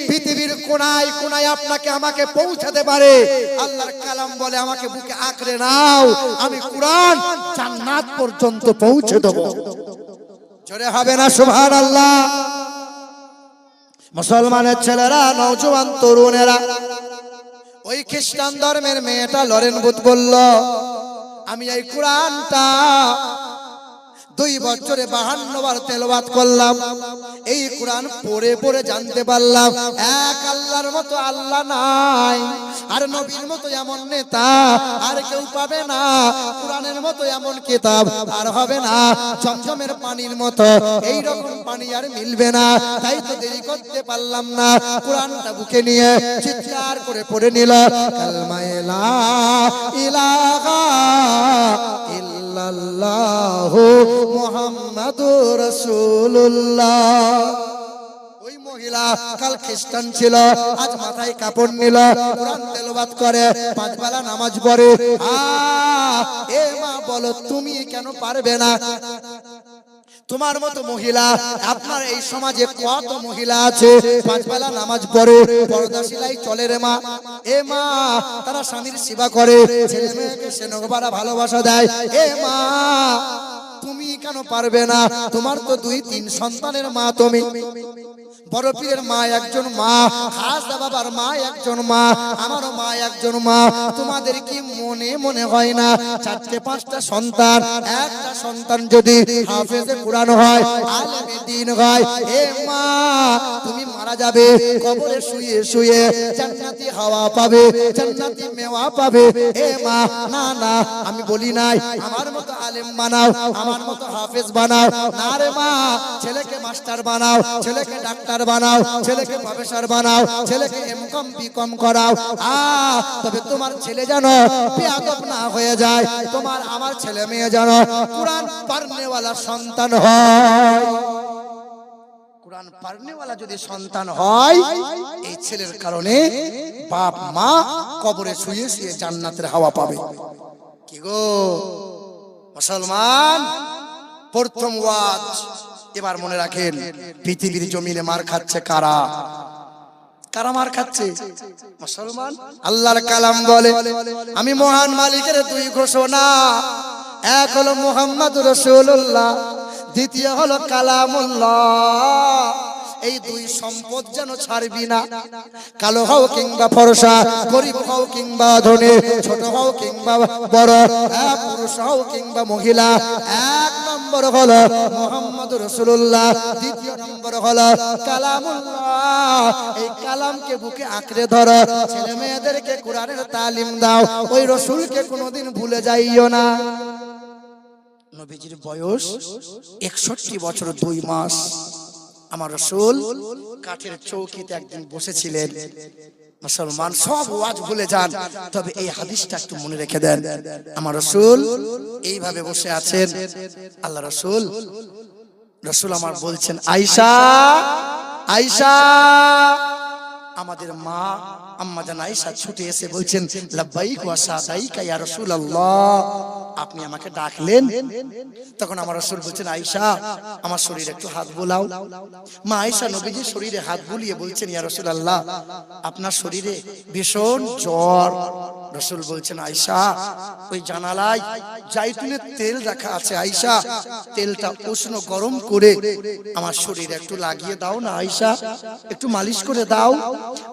পৃথিবীর কোনায় কোনায় আপনাকে আমাকে পৌঁছাতে পারে, আল্লাহর কালাম বলে আমাকে বুকে আঁকড়ে নাও, আমি কোরআন জান্নাত পর্যন্ত পৌঁছে দেব। জোরে হবে না সুবহানাল্লাহ? মুসলমানের ছেলেরা, নওজোয়ান তরুণেরা, ওই খ্রিস্টান ধর্মের মেয়েটা লরেন বুথ বলল আমি এই কোরআনটা 2 বছরে 52 বার তেলাওয়াত করলাম। এই কোরআন পড়ে পড়ে জানতে পারলাম এক আল্লাহর মতো আল্লাহ নাই, আর নবীর মতো এমন নেতা আর কেউ পাবে না, কোরআনের মতো এমন কিতাব আর হবে না, জমজমের পানির মতো এই রকম পানি আর মিলবে না। তাই তো দেরি করতে পারলাম না, কোরআনটা বুকে নিয়ে চিৎকার করে পড়ে নিল কালমা লা ইলাহা ইল্লাল্লাহু মুহাম্মাদুর রাসূলুল্লাহ। ওই মহিলা কাল খ্রিস্টান ছিল, আজ মাথায় কাপড় নিল, কোরআন তেলাওয়াত করে, 5 বেলা নামাজ পড়ে। এ মা বলো তুমি কেন পারবে না? তোমার মতো মহিলা আপনার এই সমাজে কত মহিলা আছে 5 বেলা নামাজ পড়ে, পর্দাশীলাই চলে রে মা। এ মা তারা স্বামীর সেবা করে, ছেলে মেয়েকে স্নেহভরা ভালোবাসা দেয়। এ মা তুমি কেন পারবে না? তোমার তো 2-3 সন্তানের মা তুমি। বড় পীরের মা একজন মা, খাজা বাবার মা একজন মা, আমারও মা একজন মা। তোমাদের কি মনে মনে হয় না 4-5টা সন্তান, একটা সন্তান যদি হাফেজে কোরআন হয়, আলেমে দ্বীন হয়, এ মা তুমি মারা যাবে, কবরে শুয়ে শুয়ে জান্নাতি হাওয়া পাবে, জান্নাতি মেওয়া পাবে। এ মা না না, আমি বলি নাই আমার মতো আলেম বানাও, আমার মতো হাফেজ বানাও না রে মা। ছেলেকে মাস্টার বানাও, ছেলেকে ডাক্তার বানাও, ছেলেকে প্রফেসর বানাও, ছেলেকে এমকম বিকম করাও। তবে তোমার ছেলে যেন বেয়াদব না হয়ে যায়, তোমার আমার ছেলে মেয়ে যেন কোরআন পড়নেওয়ালা সন্তান হয়। কোরআন পড়নেওয়ালা যদি সন্তান হয়, এই ছেলের কারণে বাপ মা কবরে শুয়ে শুয়ে জান্নাতের হাওয়া পাবে। কি গো মুসলমান, প্রথম ওয়াজ এবার মনে রাখেন, পৃথিবীর জমিনে মার খাচ্ছে কারা? কারা মার খাচ্ছে? মুসলমান। আল্লাহর কালাম বলে আমি মহান মালিকের 2 ঘোষণা, এক হলো মুহাম্মদুর রাসূলুল্লাহ, দ্বিতীয় হলো কালামুল্লাহ। এই 2 সম্পদ যেন ছাড়বি না। কালো হও কিংবা ফর্সা, গরিব হও কিংবা ধনী, ছোট হও কিংবা বড়, পুরুষ হও কিংবা মহিলা, 1 নম্বর হলো মুহাম্মদুর রাসূলুল্লাহ, দ্বিতীয় নম্বর হলো কালামুল্লাহ। এই কালামকে বুকে আঁকড়ে ধরো, ছেলে মেয়েদেরকে কোরআনের তালিম দাও, ওই রাসূলকে কোনোদিন ভুলে যাইও না। নবীজির বয়স 61 বছর 2 মাস। আমার রাসূল কাঠের চৌকিতে একদিন বসেছিলেন। মুসলমান সব ওয়াজ ভুলে যান, তবে এই হাদিসটা একটু মনে রেখে দেন। আমার রাসূল এইভাবে বসে আছেন। আল্লাহ রাসূল আমার বলছেন আয়েশা, আয়েশা। আমাদের মা আম্মা জান আয়েশা ছুটে এসে বলছেন লাব্বাইক ওয়া সাদাইকা ইয়া রাসূলুল্লাহ, আপনি আমাকে ডাকলেন? তখন আমার রাসূল বলছেন আয়েশা আমার শরীরে একটু হাত বোলাও। মা আয়েশা নবীজির শরীরে হাত বুলিয়ে বলছেন ইয়া রাসূলুল্লাহ, আপনার শরীরে ভীষণ জ্বর। রাসূল বলছেন আয়েশা ওই জানালায় জাইতুনের তেল রাখা আছে, আয়েশা তেলটা উষ্ণ গরম করে আমার শরীরে একটু লাগিয়ে দাও না আয়েশা, একটু মালিশ করে দাও।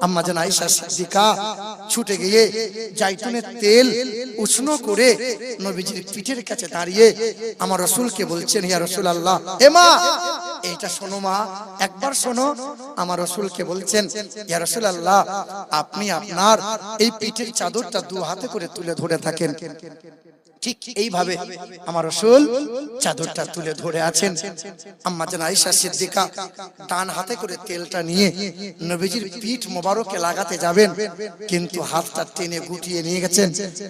আম্মা জান আয়েশা সিদ্দিকা ছুটে গিয়ে জাইতুনের তেল উষ্ণ করে নবীজির পিঠের কাছে দাঁড়িয়ে আমার রাসূলকে বলছেন ইয়া রাসূলুল্লাহ, এ মা এইটা শোনো মা, একবার শোনো। আমার রাসূলকে বলছেন ইয়া রাসূলুল্লাহ, আপনি আপনার এই পিঠের চাদরটা 2 হাতে করে তুলে ধরে থাকেন। ঠিক এইভাবে আমার রাসূল চাদরটা তুলে ধরে আছেন। আম্মা জান আয়েশা সিদ্দিকা ডান হাতে করে তেলটা নিয়ে নবীজির পিঠ মোবারকে লাগাতে যাবেন, কিন্তু হাতটা টেনে গুটিয়ে নিয়ে গেছেন।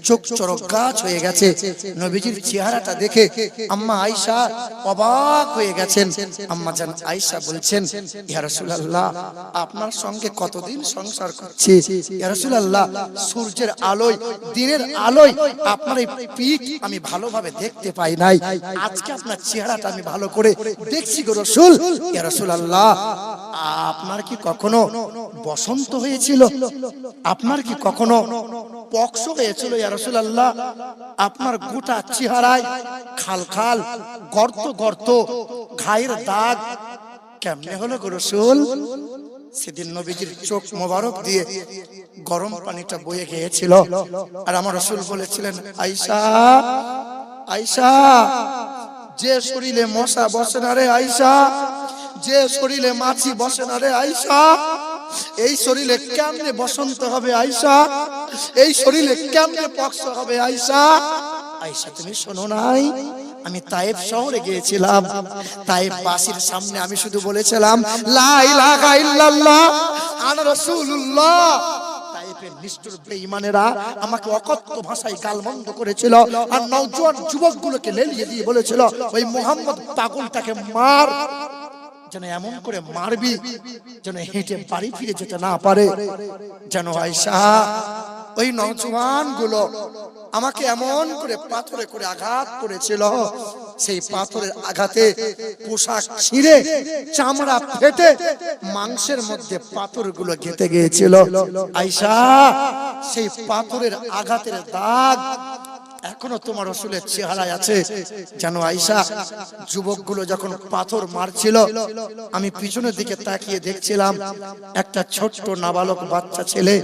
চোখ চরক গাছ হয়ে গেছে। নবীজির চেহারাটা দেখে আম্মা আয়েশা অবাক হয়ে গেছেন। আম্মা জান আয়েশা বলছেন ইয়া রাসূলুল্লাহ, আপনার সঙ্গে কতদিন সংসার করছি ইয়া রাসূলুল্লাহ, সূর্যের আলোয় দিনের আলোয় আপনার এই পিঠ আমি ভালোভাবে দেখতে পাই নাই, আজকে আপনার চেহারাটা আমি ভালো করে দেখছি গো রাসূল। ইয়া রাসূলুল্লাহ, আপনার কি কখনো বসন্ত হয়েছিল? আপনার কি কখনো পক্স হয়েছিল? ইয়া রাসূলুল্লাহ, আপনার গোটা চেহারায় খাল খাল গর্ত গর্ত ঘায়ের দাগ কেমনে হলো গো রাসূল? সেদিন নবীজির চোখ মোবারক দিয়ে গরম পানিটা বয়ে গিয়েছিল। আর আমার রাসূল বলেছিলেন আয়েশা, আয়েশা যে শরীরে মশা বসে না রে আয়েশা, যে শরীরে মাছি বসে না রে আয়েশা, এই শরীরে কেমনে বসন্ত হবে আয়েশা, এই শরীরে কেমনে পক্ষ হবে আয়েশা। আয়েশা তুমি শোনো নাই, আমি তায়েফ শহরে গিয়েছিলাম, তায়েফ বাসীর সামনে আমি শুধু বলেছিলাম লা ইলাহা ইল্লাল্লাহ আনা রাসূলুল্লাহ। তায়েফের নিষ্ঠুর বেঈমানেরা আমাকে অকথ্য ভাষায় গালমন্দ করেছিল, আর নওজোয়ান যুবকগুলোকে লেলিয়ে দিয়ে বলেছিল ওই মুহাম্মদ পাগলটাকে মার, যেন এমন করে মারবি যেন হেঁটে বাড়ি ফিরে যেতে না পারে। যেন আয়েশা ওই নওজোয়ান গুলো আমাকে এমন করে পাথরে করে আঘাত করেছিল, সেই পাথরের আঘাতে পোশাক ছিঁড়ে চামড়া ফেটে মাংসের মধ্যে পাথরগুলো গেঁথে গিয়েছিল। আয়েশা সেই পাথরের আঘাতের দাগ এখনো তোমার রাসূলের চেহারায় আছে। জানো আয়েশা, যুবকগুলো যখন পাথর মারছিল আমি পিছনের দিকে তাকিয়ে দেখছিলাম, একটা ছোট্ট নাবালক বাচ্চা ছেলে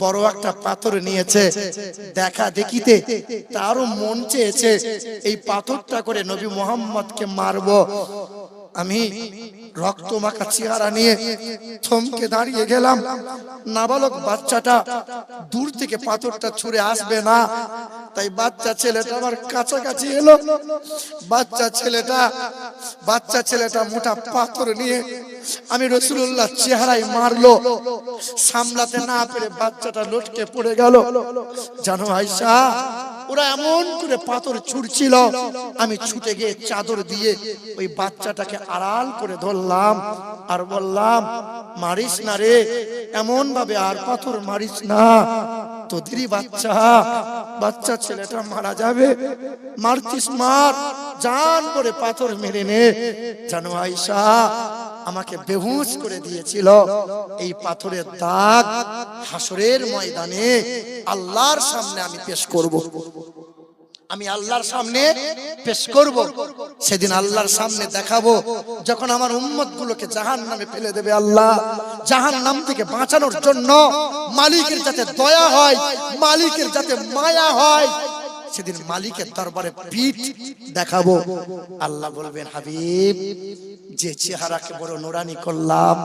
বড় একটা পাথর নিয়েছে, দেখা দেখিতে তারও মন চেয়েছে এই পাথরটা করে নবী মুহাম্মদকে মারবো। আমি রক্ত মাখা চেহারা নিয়ে থমকে দাঁড়িয়ে গেলাম। নাবালক বাচ্চাটা দূর থেকে পাথরটা ছুঁড়ে আসবে না, তাই বাচ্চা ছেলেটা আমার কাছাকাছি এলো। বাচ্চা ছেলেটা মোটা পাথর নিয়ে আমি রাসূলুল্লাহ চেহারায় মারলো, সামলাতে না পেরে বাচ্চাটা লটকে পড়ে গেল। জানো আয়েশা, ওরা এমন করে পাথর ছুঁড়ছিল, আমি ছুটে গিয়ে চাদর দিয়ে ওই বাচ্চাটাকে আড়াল করে ধরলাম আর বললাম মারিস না রে, এমন ভাবে আর পাথর মারিস না, তোদেরই বাচ্চা ছেলেটা মারা যাবে, মারতিস মার, জান করে পাথর মেরে নে। জানো আয়েশা, আমাকে বেহুশ করে দিয়েছিল। এই পাথরের দাগ হাসরের ময়দানে আল্লাহর সামনে আমি পেশ করব, আমি আল্লাহর সামনে পেশ করব। সেদিন আল্লাহর সামনে দেখাবো, যখন আমার উম্মতগুলোকে জাহান্নামে ফেলে দেবে আল্লাহ, জাহান্নাম থেকে বাঁচানোর জন্য মালিকের যাতে দয়া হয়, মালিকের যাতে মায়া হয়, সেদিন মালিকের দরবারে পিঠ দেখাবো। আল্লাহ বলবেন হাবিব, যে চেহারাকে বড় নুরানি করলাম,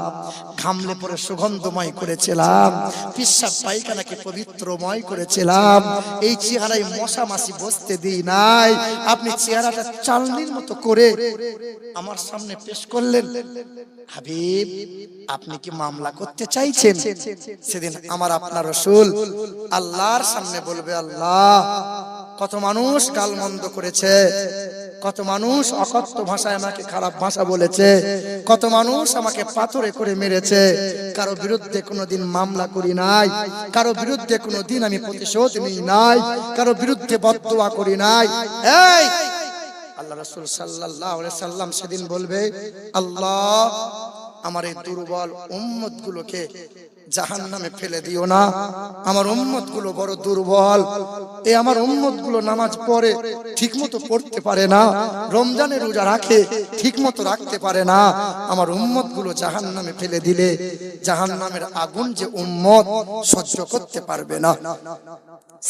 ঘামলে পরে সুগন্ধময় করেছিলাম, পিশাব পায়খানাকে পবিত্রময় করেছিলাম, এই চেহারায় মশা মাছি বসতে দিই নাই, আপনি চেহারাটা চালনির মতো করে আমার সামনে পেশ করলেন। হাবিব, আপনি কি মামলা করতে চাইছেন? সেদিন আমার আপনার রাসূল আল্লাহর সামনে বলবে, আল্লাহ, কত মানুষ গালমন্দ করেছে, কত মানুষ অকথ্য ভাষায় আমাকে খারাপ ভাষা বলেছে, কত মানুষ আমাকে পাথরে করে মেরেছে, কারো বিরুদ্ধে কোনোদিন মামলা করি নাই, কারো বিরুদ্ধে কোনোদিন আমি প্রতিশোধ নিই নাই, কারো বিরুদ্ধে বদদোয়া করি নাই। এই আল্লাহ রাসূল সাল্লাল্লাহু আলাইহি সাল্লাম সেদিন বলবে, আল্লাহ, আমার এই দুর্বল উম্মতগুলোকে জাহান্নামে ফেলে দিও না, আমার উম্মতগুলো বড় দুর্বল, এই আমার উম্মতগুলো নামাজ পড়ে ঠিকমতো পড়তে পারে না, রমজানের রোজা রাখে ঠিকমতো রাখতে পারে না, আমার উম্মতগুলো জাহান্নামে ফেলে দিলে জাহান্নামের আগুন যে উম্মত সহ্য করতে পারবে না।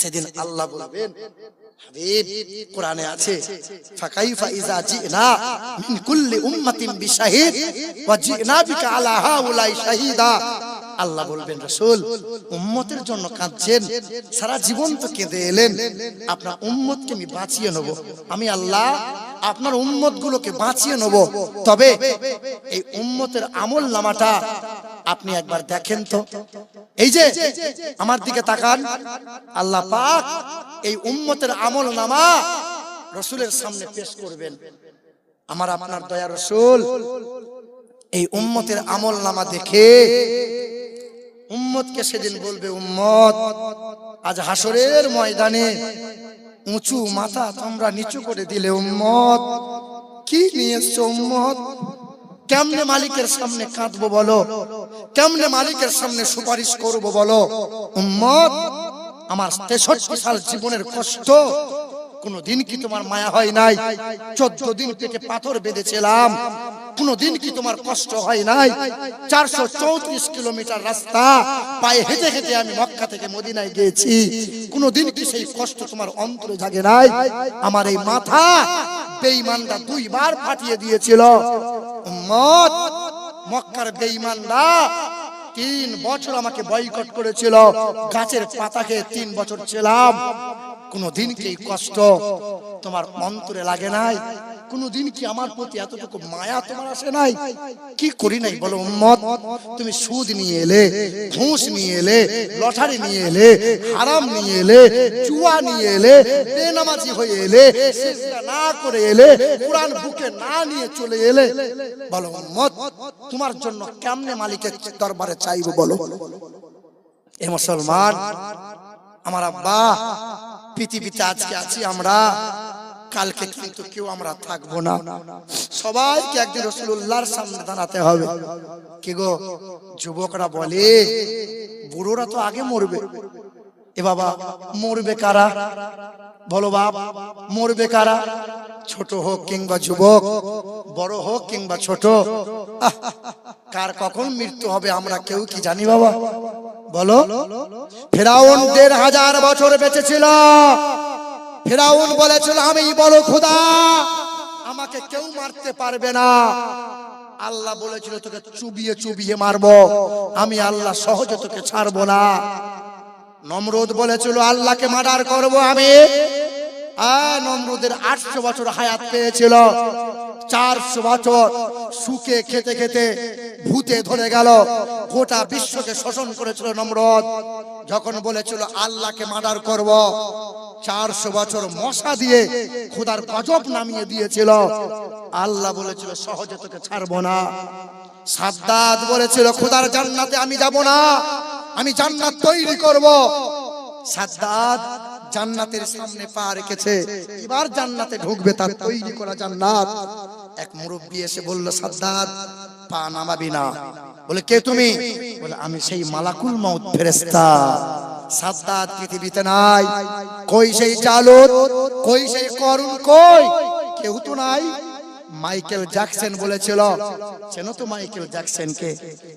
সেদিন আল্লাহ বলবেন, হাবিব, কোরআনে আছে, ফাকাইফা ইজা জিনা মিন কুল্লি উম্মাতিন বিশাহিদ ওয়া জিনা বিকা আলা হাউলাই শাহিদা। আল্লাহ বলবেন, রাসূল, উম্মতের জন্য কাঁদছেন, সারা জীবন তো কেঁদে এলেন, আপনার উম্মতকে আমি বাঁচিয়ে নেব, আমি আল্লাহ আপনার উম্মতগুলোকে বাঁচিয়ে নেব, তবে এই উম্মতের আমল নামাটা আপনি একবার দেখেন তো। এই যে আমার দিকে তাকান, আল্লাহ পাক এই উম্মতের আমল নামা রাসূলের সামনে পেশ করবেন। আমার আপনার দয়া রাসূল এই উম্মতের আমল নামা দেখে উম্মতকে সেদিন বলবে, উম্মত, আজ হাসরের ময়দানে উঁচু মাথা তোমরা নিচু করে দিলে, উম্মত কি নিয়ে এসছো? উম্মত, কেমনে মালিকের সামনে কাঁদবো বলো, কেমনে মালিকের সামনে সুপারিশ করবো বলো? উম্মত, আমার 63 সাল জীবনের কষ্ট কোনদিন কি তোমার মায়া হয় নাই? 14 দিন পেটে পাথর বেঁধেছিলাম, কোনদিন কি তোমার কষ্ট হয় নাই? 434 কিলোমিটার রাস্তা পায়ে হেঁটে হেঁটে আমি মক্কা থেকে মদিনায় গিয়েছি, কোনদিন কি সেই কষ্ট তোমার অন্তরে জাগে নাই? আমার এই মাথা বেঈমানরা 2 বার ফাটিয়ে দিয়েছিল। উম্মত, মক্কার বেঈমানরা 3 বছর আমাকে বয়কট করেছিল, গাছের পাতা খেয়ে 3 বছর ছিলাম। কোনদিন কি এই কষ্ট তোমার অন্তরে লাগে নাই? কোনদিন কি আমার প্রতি এতটুকু মায়া তোমার আসে নাই? কি করি নাই বলো উম্মত? তুমি সুদ নিয়ে এলে, ঘুষ নিয়ে এলে, লটারি নিয়ে এলে, হারাম নিয়ে এলে, জুয়া নিয়ে এলে, বেনামাজি হয়ে এলে, সিজদা না করে এলে, কোরআন বুকে না নিয়ে চলে এলে। বলো উম্মত, তোমার জন্য কেমনে মালিকের দরবারে চাইবো বলো? এ মুসলমান, আমার আব্বা, পৃথিবীতে আজকে আছি আমরা, কালকে কিন্তু কেউ আমরা থাকবো না। সবাইকে একদিন রাসূলুল্লাহর সামনে দাঁড়াতে হবে। কি গো যুবকরা বলে বুড়োরা তো আগে মরবে। এ বাবা, মরবে কারা বলো বাপ? মরবে কারা? ছোট হোক কিংবা যুবক, বড় হোক কিংবা ছোট, কার কখন মৃত্যু হবে আমরা কেউ কি জানি বাবা? বলো। ফিরাউন 1500 বছর বেঁচে ছিল। ফিরাউন বলেছিল আমি বড় খোদা, আমাকে কেউ মারতে পারবে না। আল্লাহ বলেছিল তোকে চুবিয়ে চুবিয়ে মারবো, আমি আল্লাহ সহজে তোকে ছাড়বো না। নমরুদ বলেছিল আল্লাহকে মার্ডার করব আমি। নমরুদের 800 বছর হায়াত পেয়েছিল। 400 বছর সুখে খেতে খেতে ভূতে ধরে গেল, গোটা বিশ্বকে শোষণ করেছিল নমরুদ। যখন বলেছিল আল্লাহকে মার্ডার করব, 400 বছর মশা দিয়ে খোদার গজব নামিয়ে দিয়েছিল। আল্লাহ বলেছিল সহজে তোকে ছাড়বো না। সাদ্দাত বলেছিল খোদার জান্নাতে আমি যাব না, আমি জান্নাত তৈরি করব। সাদ্দাত জান্নাতের সামনে পা রেখেছে, এবার জান্নাতে ঢুকবে, তার তৈরি করা জান্নাত। এক মুরব্বি এসে বলল সাদ্দাত পা নামাবি না। বলে কে তুমি? বলে আমি সেই মালাকুল মউত ফেরেশতা। সাদ্দাত পৃথিবীতে নাই। কই সেই জালুত, কই সেই করুন, কই? কেউ তো নাই। মাইকেল জ্যাকসন বলেছিল, চেনো তো মাইকেল জ্যাকসনকে?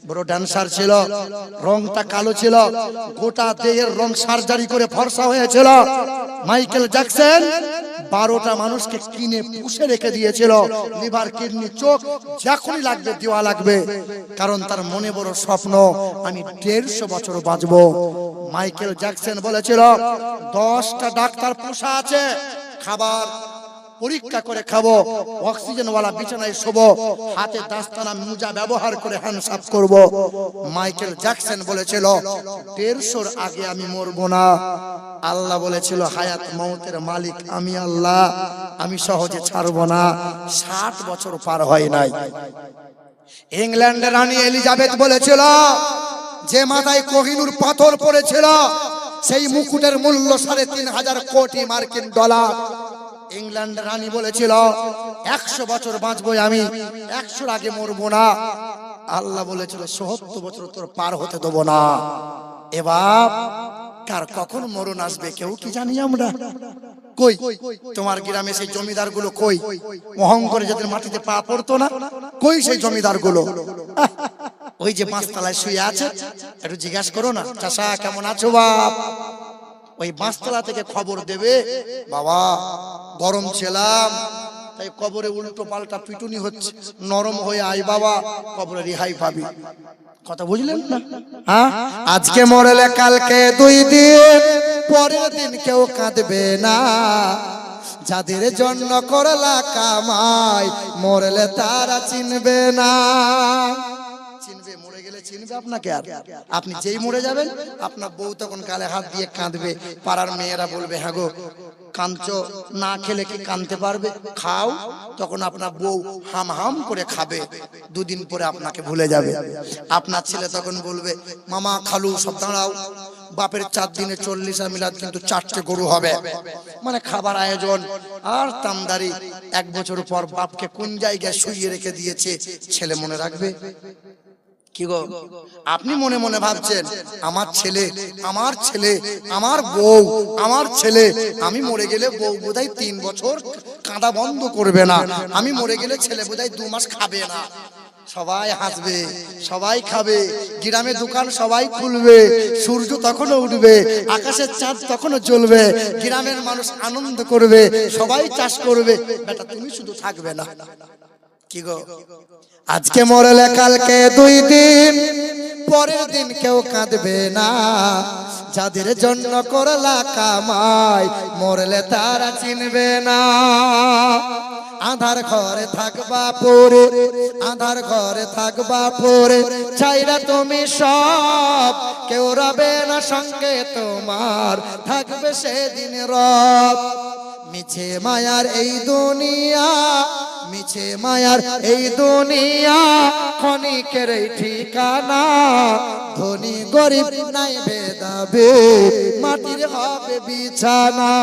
বড় ডান্সার ছিল, রংটা কালো ছিল, গোটা দেহের রং সার্জারি করে ফর্সা হয়েছিল। মাইকেল জ্যাকসন 12টা মানুষকে কিনে পুষে রেখে দিয়েছিল, লিভার, কিডনি, চোখ যখনই লাগবে দেওয়া লাগবে, কারণ তার মনে বড় স্বপ্ন আমি 150 বছর বাঁচবো। মাইকেল জ্যাকসন বলেছিল 10টা ডাক্তার পোষা আছে, খাবার পরীক্ষা করে খাবো, অক্সিজেনওয়ালা বিছানায় শোবো, হাতে দাস্তানা মুজা ব্যবহার করে হ্যান্ড সাফ করব। মাইকেল জ্যাকসন বলেছিল 150-র আগে আমি মরবো না। আল্লাহ বলেছিল হায়াত মউতের মালিক আমি আল্লাহ, আমি সহজে ছাড়বো না। 60 বছর পার হয় নাই। ইংল্যান্ডের রানী এলিজাবেথ বলেছিল যে মাথায় কোহিনূর পাথর পড়েছিল সেই মুকুটের মূল্য 3.5 কোটি মার্কিন ডলার। ইংল্যান্ডের রানী বলেছিল 100 বছর বাঁচবো আমি, 100-র আগে মরবো না। আল্লাহ বলেছিল 70 বছর তোর পার হতে দেবো না। এবার কার কখন মরণ আসবে কেউ কি জানি আমরা? কই তোমার গ্রামে সেই জমিদার গুলো কই? অহংকারে যাদের মাটিতে পা পড়তো না, কই সেই জমিদার গুলো? ওই যে 5 তলায় শুয়ে আছে, একটু জিজ্ঞাসা করো না, চাচা কেমন আছো বাপ? ওই 5 তলা থেকে খবর দেবে, বাবা গরম ছিলাম তাই কবরে উল্টো পাল্টা পিটুনি হচ্ছে, নরম হয়ে আয় বাবা, কবরে রেহাই পাবি। কথা বুঝলেন না? হ্যাঁ, আজকে মরলে কালকে 2 দিন, পরের দিন কেউ কাঁদবে না। যাদের জন্য করলা কামাই, মরলে তারা চিনবে না। চিনবে, মরে গেলে চিনবে আপনাকে? আর আপনি যেই মরে যাবেন আপনার বউ তখন গালে হাত দিয়ে কাঁদবে, পাড়ার মেয়েরা বলবে হ্যাঁ গো কাঁদছো, না খেলে কি কাঁদতে পারবে, খাও। তখন আপনার বউ হাম হাম করে খাবে, 2 দিন পরে আপনাকে ভুলে যাবে। আপনার ছেলে তখন বলবে মামা খালু সব দাঁড়াও, বাপের 4 দিনে 40 মিলাদ কিন্তু 4টে গরু হবে, মানে খাবার আয়োজন আর তামদারি। 1 বছর পর বাপকে কোন জায়গায় শুইয়ে রেখে দিয়েছে ছেলে মনে রাখবে? কি গো, আপনি মনে মনে ভাবছেন আমার ছেলে, আমার ছেলে, আমার বউ, আমার ছেলে, আমি মরে গেলে বউ বোধহয় 3 বছর কাঁদা বন্ধ করবে না, আমি মরে গেলে ছেলে বোধহয় 2 মাস খাবে না। সবাই হাসবে, সবাই খাবে, গ্রামে দোকান সবাই খুলবে, সূর্য তখনও উঠবে, আকাশের চাঁদ তখনও জ্বলবে, গ্রামের মানুষ আনন্দ করবে, সবাই চাষ করবে, বেটা তুমি শুধু থাকবে না। কি গো, আজকে মরলে কালকে 2 দিন, পরের দিন কেউ কাঁদবে না। যাদের জন্য করলা কামাই, মরলে তারা চিনবে না। আধার ঘরে থাকবা পরে, আধার ঘরে থাকবা পরে, চাইরা তুমি সব, কেউ রবে না সঙ্গে তোমার, থাকবে সেদিন রব। মিছে মায়ার এই দুনিয়া, মিছে মায়ার এই দুনিয়া, ক্ষণিকের এই ঠিকানা, ধনী গরিব নাই ভেদাভেদ, মাটির হবে বিছানা।